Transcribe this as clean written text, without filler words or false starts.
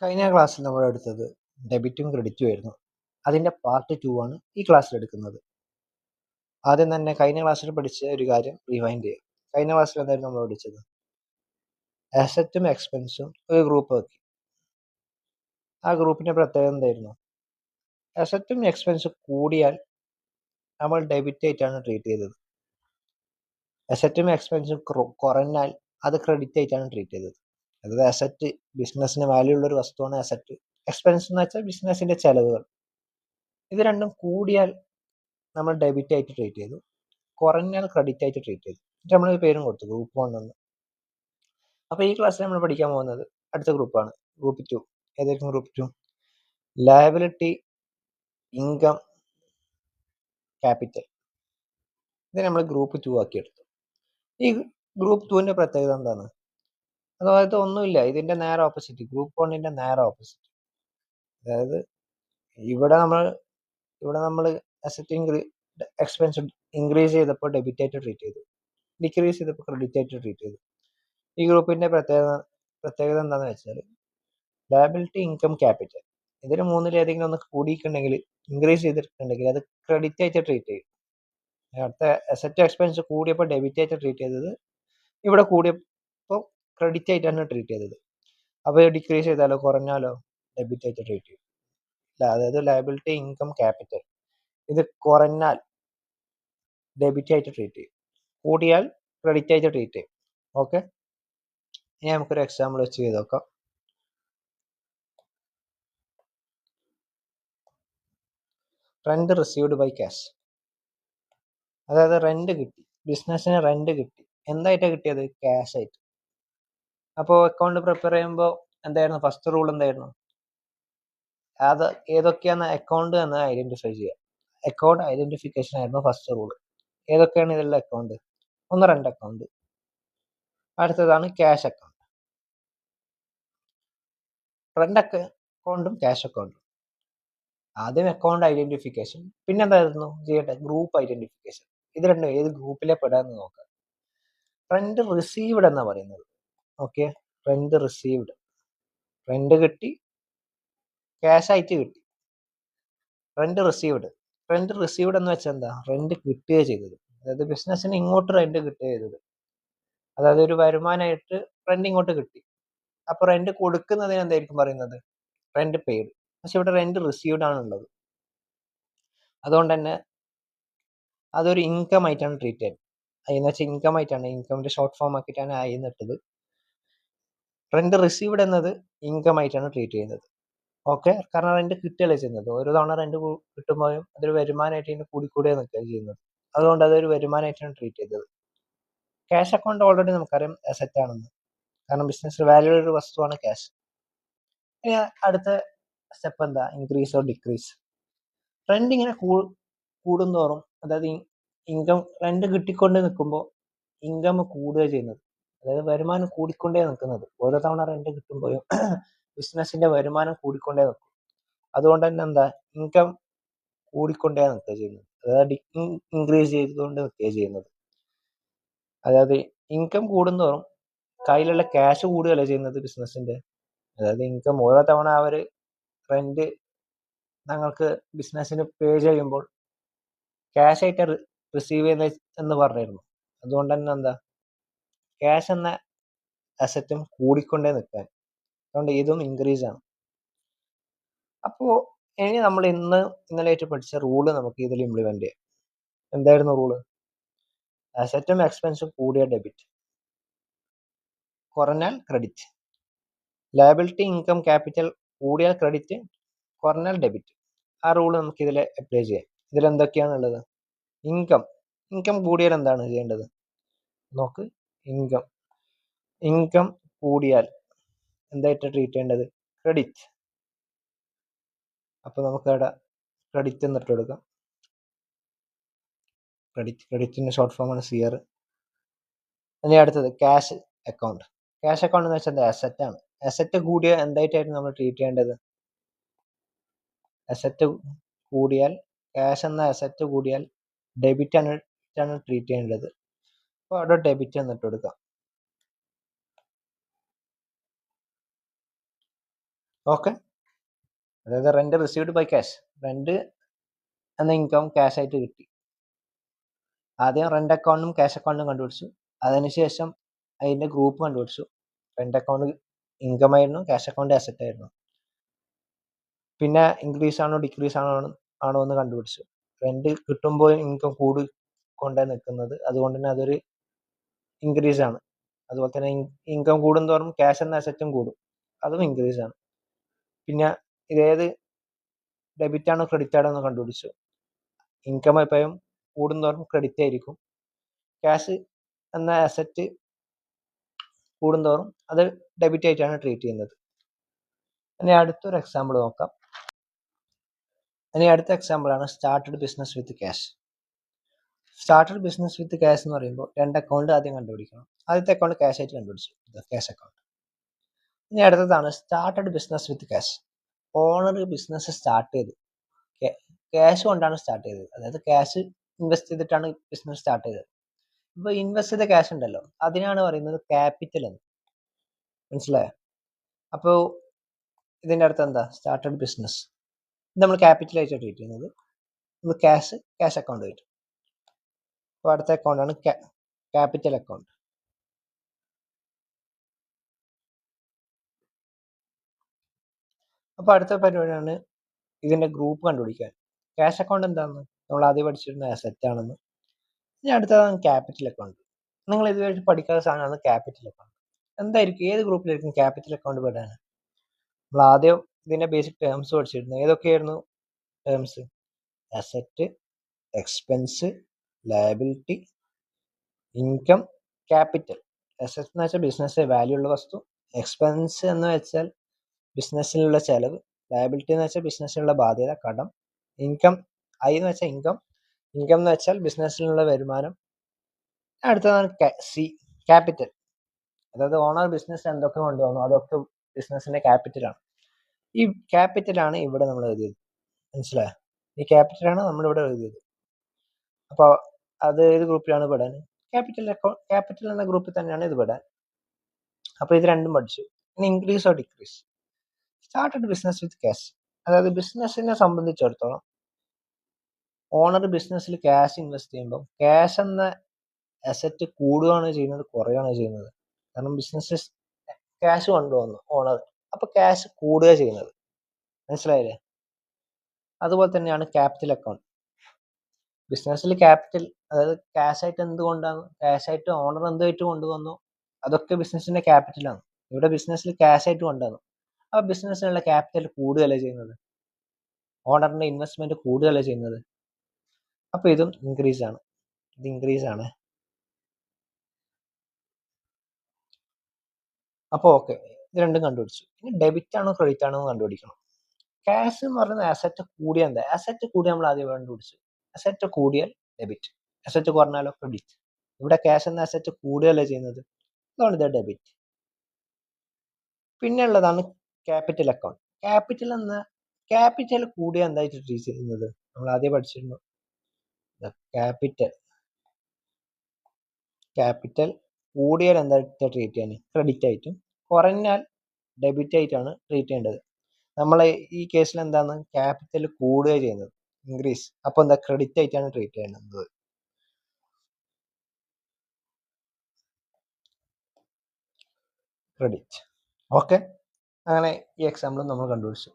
കഴിഞ്ഞ ക്ലാസ്സിൽ നമ്മൾ എടുത്തത് ഡെബിറ്റും ക്രെഡിറ്റും ആയിരുന്നു. അതിന്റെ പാർട്ട് 2 ആണ് ഈ ക്ലാസ്സിൽ എടുക്കുന്നത്. ആദ്യം തന്നെ കഴിഞ്ഞ ക്ലാസ്സിൽ പഠിച്ച ഒരു കാര്യം റിവൈൻഡ് ചെയ്യാം. കഴിഞ്ഞ ക്ലാസ്സിൽ എന്തായിരുന്നു നമ്മൾ പഠിച്ചത്? അസറ്റും എക്സ്പെൻസും ഒരു ഗ്രൂപ്പ് ആക്കി. ആ ഗ്രൂപ്പിന്റെ പ്രത്യേകത എന്തായിരുന്നു? അസറ്റും എക്സ്പെൻസും കൂടിയാൽ നമ്മൾ ഡെബിറ്റ് ആയിട്ടാണ് ട്രീറ്റ് ചെയ്തത്. അസറ്റും എക്സ്പെൻസും കുറഞ്ഞാൽ അത് ക്രെഡിറ്റ് ആയിട്ടാണ് ട്രീറ്റ് ചെയ്തത്. അതായത് അസറ്റ് ബിസിനസ്സിന് വാല്യൂ ഉള്ള ഒരു വസ്തുവാണ് അസറ്റ്. എക്സ്പെൻസ് എന്ന് വെച്ചാൽ ബിസിനസിന്റെ ചെലവുകൾ. ഇത് രണ്ടും കൂടിയാൽ നമ്മൾ ഡെബിറ്റ് ആയിട്ട് ട്രീറ്റ് ചെയ്തു, കുറഞ്ഞാൽ ക്രെഡിറ്റ് ആയിട്ട് ട്രീറ്റ് ചെയ്തു. എന്നിട്ട് നമ്മൾ പേരും കൊടുത്തു ഗ്രൂപ്പ് 1 എന്ന്. അപ്പോൾ ഈ ക്ലാസ്സിൽ നമ്മൾ പഠിക്കാൻ പോകുന്നത് അടുത്ത ഗ്രൂപ്പാണ്, ഗ്രൂപ്പ് 2. ഏതായിരിക്കും ഗ്രൂപ്പ് 2? Liability, income, capital. ഇത് നമ്മൾ ഗ്രൂപ്പ് 2 ആക്കി എടുത്തു. ഈ ഗ്രൂപ്പ് 2ന്റെ പ്രത്യേകത എന്താണ്? അതായത് ഒന്നുമില്ല, ഇതിന്റെ നേരെ ഓപ്പോസിറ്റ്, ഗ്രൂപ്പ് 1ന്റെ നേരെ ഓപ്പോസിറ്റ്. അതായത് ഇവിടെ നമ്മൾ അസറ്റ് എക്സ്പെൻസ് ഇൻക്രീസ് ചെയ്തപ്പോൾ ഡെബിറ്റ് ആയിട്ട് ട്രീറ്റ് ചെയ്തു, ഡിക്രീസ് ചെയ്തപ്പോൾ ക്രെഡിറ്റ് ആയിട്ട് ട്രീറ്റ് ചെയ്തു. ഈ ഗ്രൂപ്പിന്റെ പ്രത്യേകത എന്താണെന്ന് വെച്ചാൽ ലയബിലിറ്റി, ഇൻകം, ക്യാപിറ്റൽ, ഇതിന് മൂന്നിലേതെങ്കിലും ഒന്ന് കൂടിയിട്ടുണ്ടെങ്കിൽ, ഇൻക്രീസ് ചെയ്തിട്ടുണ്ടെങ്കിൽ അത് ക്രെഡിറ്റ് ആയിട്ട് ട്രീറ്റ് ചെയ്യും. അടുത്ത അസറ്റ് എക്സ്പെൻസ് കൂടിയപ്പോൾ ഡെബിറ്റ് ആയിട്ട് ട്രീറ്റ് ചെയ്തത്, ഇവിടെ കൂടിയപ്പോൾ ക്രെഡിറ്റ് ആയിട്ടാണ് ട്രീറ്റ് ചെയ്തത്. അപ്പോൾ ഡിക്രീസ് ചെയ്താലോ കുറഞ്ഞാലോ ഡെബിറ്റ് ആയിട്ട് ട്രീറ്റ് ചെയ്യും. അതായത് ലയബിലിറ്റി, ഇൻകം, ക്യാപിറ്റൽ ഇത് കുറഞ്ഞാൽ ഡെബിറ്റ് ആയിട്ട് ട്രീറ്റ് ചെയ്യും, കൂടിയാൽ ക്രെഡിറ്റ് ആയിട്ട് ട്രീറ്റ് ചെയ്യും. ഓക്കെ, ഇനി നമുക്കൊരു എക്സാമ്പിൾ വെച്ച് ചെയ്ത് നോക്കാം. Rent received by cash. അതായത് റെന്റ് കിട്ടി, ബിസിനസ്സിന് റെന്റ് കിട്ടി. എന്തായിട്ടാണ് കിട്ടിയത്? ക്യാഷ് ആയിട്ട്. അപ്പോൾ അക്കൗണ്ട് പ്രിപ്പയർ ചെയ്യുമ്പോൾ എന്തായിരുന്നു ഫസ്റ്റ് റൂൾ? എന്തായിരുന്നു? അത് ഏതൊക്കെയാണ് അക്കൗണ്ട് എന്ന് ഐഡന്റിഫൈ ചെയ്യുക. അക്കൗണ്ട് ഐഡന്റിഫിക്കേഷൻ ആയിരുന്നു ഫസ്റ്റ് റൂൾ. ഏതൊക്കെയാണ് ഇതിലുള്ള അക്കൗണ്ട്? ഒന്ന് റെന്റ് അക്കൗണ്ട്, അടുത്തതാണ് ക്യാഷ് അക്കൗണ്ട്. റെന്റ് അക്കൗണ്ടും ക്യാഷ് അക്കൗണ്ടും. ആദ്യം അക്കൗണ്ട് ഐഡന്റിഫിക്കേഷൻ, പിന്നെ എന്തായിരുന്നു ചെയ്യേണ്ടത്? Group identification. ഇത് രണ്ടും ഏത് ഗ്രൂപ്പിലെ പെടാന്ന് നോക്കാം. റെന്റ് റിസീവ്ഡ് എന്നാ പറയുന്നത്. ഓക്കെ, റെന്റ് റിസീവ്ഡ്, റെന്റ് കിട്ടി, ക്യാഷ് ആയിട്ട് കിട്ടി. റെന്റ് റിസീവ്ഡ് എന്ന് വെച്ചാൽ എന്താ? റെന്റ് കിട്ടുകയോ ചെയ്തത്. അതായത് ബിസിനസ്സിന് ഇങ്ങോട്ട് റെന്റ് കിട്ടുകയോ ചെയ്തത്. അതായത് ഒരു വരുമാനമായിട്ട് റെന്റ് ഇങ്ങോട്ട് കിട്ടി. അപ്പൊ റെന്റ് കൊടുക്കുന്നതിന് എന്തായിരിക്കും പറയുന്നത്? Rent paid. പക്ഷെ ഇവിടെ റെന്റ് റിസീവ്ഡ് ആണുള്ളത്. അതുകൊണ്ട് തന്നെ അതൊരു ഇൻകം ആയിട്ടാണ് ട്രീറ്റ് ചെയ്യുന്നത്. എന്ന് വെച്ചാൽ ഇൻകം ആയിട്ടാണ്, ഇൻകമിന്റെ ഷോർട്ട് ഫോം ആക്കിയിട്ടാണ് ആയി എന്നിട്ടത്. റെന്റ് റിസീവ്ഡ് എന്നത് ഇൻകം ആയിട്ടാണ് ട്രീറ്റ് ചെയ്യുന്നത്. ഓക്കെ, കാരണം റെന്റ് കിട്ടുകയല്ലേ ചെയ്യുന്നത്. ഓരോ തവണ റെന്റ് കിട്ടുമ്പോഴും അതൊരു വരുമാനമായിട്ട് ഇതിന് കൂടിക്കൂടിയേ നിൽക്കുകയാണ് ചെയ്യുന്നത്. അതുകൊണ്ട് അതൊരു വരുമാനമായിട്ടാണ് ട്രീറ്റ് ചെയ്തത്. ക്യാഷ് അക്കൗണ്ട് ഓൾറെഡി നമുക്കറിയാം അസറ്റ് ആണെന്ന്, കാരണം ബിസിനസ് വാല്യൂ ഒരു വസ്തുവാണ് ക്യാഷ്. ഇനി അടുത്ത സ്റ്റെപ്പ് എന്താ? Increase or decrease. റെന്റ് ഇങ്ങനെ കൂടുന്തോറും, അതായത് ഇൻകം, റെന്റ് കിട്ടിക്കൊണ്ട് നിൽക്കുമ്പോൾ ഇൻകം കൂടുക ചെയ്യുന്നത്, അതായത് വരുമാനം കൂടിക്കൊണ്ടേ നിൽക്കുന്നത്. ഓരോ തവണ റെന്റ് കിട്ടുമ്പോഴും ബിസിനസിന്റെ വരുമാനം കൂടിക്കൊണ്ടേ നിൽക്കും. അതുകൊണ്ട് തന്നെ എന്താ? ഇൻകം കൂടിക്കൊണ്ടേ നിൽക്കുക ചെയ്യുന്നത്, അതായത് ഇൻക്രീസ് ചെയ്തുകൊണ്ട് നിൽക്കുക ചെയ്യുന്നത്. അതായത് ഇൻകം കൂടുന്തോറും കയ്യിലുള്ള ക്യാഷ് കൂടുകയല്ല ചെയ്യുന്നത് ബിസിനസിന്റെ. അതായത് ഇൻകം ഓരോ തവണ അവര് റെന്റ് ഞങ്ങൾക്ക് ബിസിനസ്സിന് പേ ചെയ്യുമ്പോൾ ക്യാഷ് ആയിട്ട് റിസീവ് ചെയ്യുന്നത് എന്ന് പറഞ്ഞിരുന്നു. അതുകൊണ്ട് തന്നെ എന്താ? ക്യാഷ് എന്ന അസറ്റും കൂടിക്കൊണ്ടേ നിൽക്കാൻ, അതുകൊണ്ട് ഇതും ഇൻക്രീസ് ആണ്. അപ്പോൾ ഇനി നമ്മൾ ഇന്നലെയായിട്ട് പഠിച്ച റൂള് നമുക്ക് ഇതിൽ ഇംപ്ലിമെന്റ് ചെയ്യാം. എന്തായിരുന്നു റൂള്? അസറ്റും എക്സ്പെൻസും കൂടിയ ഡെബിറ്റ്, കുറഞ്ഞാൽ ക്രെഡിറ്റ്. ലയബിലിറ്റി, ഇൻകം, ക്യാപിറ്റൽ കൂടിയാൽ ക്രെഡിറ്റ്, കുറഞ്ഞാൽ ഡെബിറ്റ്. ആ റൂള് നമുക്ക് ഇതിൽ അപ്ലൈ ചെയ്യാം. ഇതിൽ എന്തൊക്കെയാണുള്ളത്? ഇൻകം കൂടിയാൽ എന്താണ് ചെയ്യേണ്ടത്? നോക്ക്, ഇൻകം കൂടിയാൽ എന്തായിട്ട് ട്രീറ്റ് ചെയ്യേണ്ടത്? ക്രെഡിറ്റ്. അപ്പോൾ നമുക്ക് അവിടെ ക്രെഡിറ്റ് എന്നിട്ട് കൊടുക്കാം. ക്രെഡിറ്റിന്റെ ഷോർട്ട് ഫോമാണ് CR. ഇനി അടുത്തത് ക്യാഷ് അക്കൗണ്ട്. ക്യാഷ് അക്കൗണ്ട് എന്ന് വെച്ചാൽ അസറ്റ് ആണ്. അസറ്റ് കൂടിയ എന്തായിട്ടായിരുന്നു നമ്മൾ ട്രീറ്റ് ചെയ്യേണ്ടത്? അസറ്റ് കൂടിയാൽ, ക്യാഷ് എന്ന അസറ്റ് കൂടിയാൽ ഡെബിറ്റ് ആണ് ട്രീറ്റ് ചെയ്യേണ്ടത്. അപ്പോൾ അവിടെ ഡെബിറ്റ് എന്നിട്ട് കൊടുക്കാം. ഓക്കെ, അതായത് rent received by cash, rent എന്ന ഇൻകം ക്യാഷ് ആയിട്ട് കിട്ടി. ആദ്യം റെന്റ് അക്കൗണ്ടും ക്യാഷ് അക്കൗണ്ടും കണ്ടുപിടിച്ചു, അതിനുശേഷം അതിന്റെ ഗ്രൂപ്പ് കണ്ടുപിടിച്ചു. റെന്റ് അക്കൗണ്ട് ഇൻകം ആയിരുന്നു, ക്യാഷ് അക്കൗണ്ട് അസറ്റ് ആയിരുന്നു. പിന്നെ ഇൻക്രീസ് ആണോ ഡിക്രീസ് ആണോ എന്ന് കണ്ടുപിടിച്ചു. റെന്റ് കിട്ടുമ്പോൾ ഇൻകം കൂടി കൊണ്ടേ നിൽക്കുന്നത്, അതുകൊണ്ട് തന്നെ അതൊരു ഇൻക്രീസ് ആണ്. അതുപോലെ തന്നെ ഇൻകം കൂടുന്തോറും ക്യാഷ് എന്ന അസറ്റും കൂടും, അതും ഇൻക്രീസ് ആണ്. പിന്നെ ഇതേത് ഡെബിറ്റ് ആണോ ക്രെഡിറ്റ് ആണോ എന്ന് കണ്ടുപിടിച്ചു. ഇൻകം എപ്പോഴും കൂടുന്തോറും ക്രെഡിറ്റ് ആയിരിക്കും, ക്യാഷ് എന്ന അസറ്റ് കൂടുന്തോറും അത് ഡെബിറ്റ് ആയിട്ടാണ് ട്രീറ്റ് ചെയ്യുന്നത്. ഇനി അടുത്തൊരു എക്സാമ്പിൾ നോക്കാം. ഇനി അടുത്ത എക്സാമ്പിൾ ആണ് started business with cash. Started business with cash എന്ന് പറയുമ്പോൾ രണ്ട് അക്കൗണ്ട് ആദ്യം കണ്ടുപിടിക്കണം. ആദ്യത്തെ അക്കൗണ്ട് ക്യാഷ് ആയിട്ട് കണ്ടുപിടിച്ചു, ക്യാഷ് അക്കൗണ്ട്. ഇനി അടുത്തതാണ് started business with cash. Owner business start ചെയ്തു, ക്യാഷ് കൊണ്ടാണ് സ്റ്റാർട്ട് ചെയ്തത്, അതായത് ക്യാഷ് ഇൻവെസ്റ്റ് ചെയ്തിട്ടാണ് ബിസിനസ് സ്റ്റാർട്ട് ചെയ്തത്. ഇപ്പൊ ഇൻവെസ്റ്റ് ചെയ്ത ക്യാഷ് ഉണ്ടല്ലോ, അതിനാണ് പറയുന്നത് ക്യാപിറ്റൽ എന്ന്. മനസ്സിലായോ? അപ്പോൾ ഇതിന്റെ അർത്ഥം എന്താ? സ്റ്റാർട്ടഡ് ബിസിനസ് നമ്മൾ ക്യാപിറ്റൽ ആയിട്ട് ട്രീറ്റ് ചെയ്യുന്നത്, ഇത് ക്യാഷ് അക്കൗണ്ട് ആയിട്ട്. അപ്പോൾ അടുത്ത അക്കൗണ്ട് ആണ് ക്യാപിറ്റൽ അക്കൗണ്ട്. അപ്പോൾ അടുത്ത പരിപാടിയാണ് ഇതിന്റെ ഗ്രൂപ്പ് കണ്ടുപിടിക്കാൻ. ക്യാഷ് അക്കൗണ്ട് എന്താണെന്ന് നമ്മൾ ആദ്യം പഠിച്ചിരുന്ന അസറ്റ് ആണെന്ന്. ഇനി അടുത്തതാണ് ക്യാപിറ്റൽ അക്കൗണ്ട്. നിങ്ങൾ ഇതുവരെ പഠിക്കാത്ത സാധനമാണ് ക്യാപിറ്റൽ അക്കൗണ്ട്. എന്തായിരിക്കും, ഏത് ഗ്രൂപ്പിലായിരിക്കും ക്യാപിറ്റൽ അക്കൗണ്ട് പെടാൻ? നമ്മൾ ആദ്യം ഇതിന്റെ ബേസിക് ടേംസ് പഠിച്ചിരുന്നു. ഏതൊക്കെയായിരുന്നു terms? Asset, expense, liability, income, capital. Asset എന്ന് വെച്ചാൽ ബിസിനസ് വാല്യൂ ഉള്ള വസ്തു, എക്സ്പെൻസ് എന്ന് വെച്ചാൽ ബിസിനസ്സിലുള്ള ചെലവ്, ലയബിലിറ്റി എന്ന് വെച്ചാൽ ബിസിനസ്സിലുള്ള ബാധ്യത, കടം, ഇൻകം, ഐ എന്ന് വെച്ചാൽ ഇൻകം എന്ന് വെച്ചാൽ ബിസിനസ്സിലുള്ള വരുമാനം. അടുത്തതാണ് ക്യാപിറ്റൽ, അതായത് ഓണർ ബിസിനസ് എന്തൊക്കെ കൊണ്ടുവന്നു അതൊക്കെ ബിസിനസിന്റെ ക്യാപിറ്റലാണ്. ഈ ക്യാപിറ്റലാണ് ഇവിടെ നമ്മൾ എഴുതിയത്. മനസ്സിലായോ? ഈ ക്യാപിറ്റലാണ് നമ്മളിവിടെ എഴുതിയത്. അപ്പോൾ അത് ഏത് ഗ്രൂപ്പിലാണ് പെടാൻ? ക്യാപിറ്റൽ എന്ന ഗ്രൂപ്പിൽ തന്നെയാണ് ഇത് പെടാൻ. അപ്പോൾ ഇത് രണ്ടും പഠിച്ചു. ഇനി increase or decrease. Started business with cash, അതായത് ബിസിനസിനെ സംബന്ധിച്ചിടത്തോളം ഓണർ ബിസിനസ്സിൽ ക്യാഷ് ഇൻവെസ്റ്റ് ചെയ്യുമ്പോൾ ക്യാഷ് എന്ന അസറ്റ് കൂടുകയാണ് ചെയ്യുന്നത്, കുറയുകയാണ് ചെയ്യുന്നത്? കാരണം ബിസിനസ് ക്യാഷ് കൊണ്ടുവന്നു ഓണർ, അപ്പൊ ക്യാഷ് കൂടുക ചെയ്യുന്നത്. മനസ്സിലായില്ലേ? അതുപോലെ തന്നെയാണ് ക്യാപിറ്റൽ അക്കൗണ്ട്. ബിസിനസ്സിൽ ക്യാപിറ്റൽ, അതായത് ക്യാഷ് ആയിട്ട് എന്തുകൊണ്ടാണ്, ക്യാഷ് ആയിട്ട് ഓണർ എന്തായിട്ട് കൊണ്ടുവന്നു അതൊക്കെ ബിസിനസിന്റെ ക്യാപിറ്റലാണ്. ഇവിടെ ബിസിനസ്സിൽ ക്യാഷ് ആയിട്ട് കൊണ്ടുവന്നു, ആ ബിസിനസ്സിനുള്ള ക്യാപിറ്റൽ കൂടുകയല്ല ചെയ്യുന്നത്, ഓണറിന്റെ ഇൻവെസ്റ്റ്മെന്റ് കൂടുകയല്ല ചെയ്യുന്നത്. അപ്പൊ ഇതും ഇൻക്രീസ് ആണ്, ഇത് ഇൻക്രീസ് ആണ്. അപ്പോൾ ഓക്കെ, ഇത് രണ്ടും കണ്ടുപിടിച്ചു. ഇനി ഡെബിറ്റ് ആണോ ക്രെഡിറ്റ് ആണോ എന്ന് കണ്ടുപിടിക്കണം. ക്യാഷ് എന്ന് പറയുന്നത് അസറ്റ് കൂടിയ എന്താ? അസറ്റ് കൂടിയ നമ്മൾ ആദ്യം കണ്ടുപിടിച്ചു. അസറ്റ് കൂടിയാൽ ഡെബിറ്റ്, അസറ്റ് കുറഞ്ഞാലോ ക്രെഡിറ്റ്. ഇവിടെ ക്യാഷ് എന്ന അസറ്റ് കൂടുകയല്ലേ ചെയ്യുന്നത്, അതുകൊണ്ട് ഇത് ഡെബിറ്റ്. പിന്നെ ഉള്ളതാണ് ക്യാപിറ്റൽ അക്കൗണ്ട്. ക്യാപിറ്റൽ കൂടിയ എന്തായിട്ട് ട്രീറ്റ് ചെയ്യുന്നത്? നമ്മൾ ആദ്യം പഠിച്ചിരുന്നു, ക്യാപിറ്റൽ കൂടിയാൽ എന്തായിട്ട് ട്രീറ്റ് ചെയ്യാൻ? ക്രെഡിറ്റ് ആയിട്ടും, കുറഞ്ഞാൽ ഡെബിറ്റ് ആയിട്ടാണ് ട്രീറ്റ് ചെയ്യേണ്ടത്. നമ്മളെ ഈ കേസിൽ എന്താണ്, ക്യാപിറ്റൽ കൂടുക ചെയ്യുന്നത്, ഇൻക്രീസ്. അപ്പൊ എന്താ, ക്രെഡിറ്റ് ആയിട്ടാണ് ട്രീറ്റ് ചെയ്യുന്നത്. ക്രെഡിറ്റ്. ഓക്കെ, അങ്ങനെ ഈ എക്സാമ്പിൾ നമ്മൾ കണ്ടുപിടിച്ചു.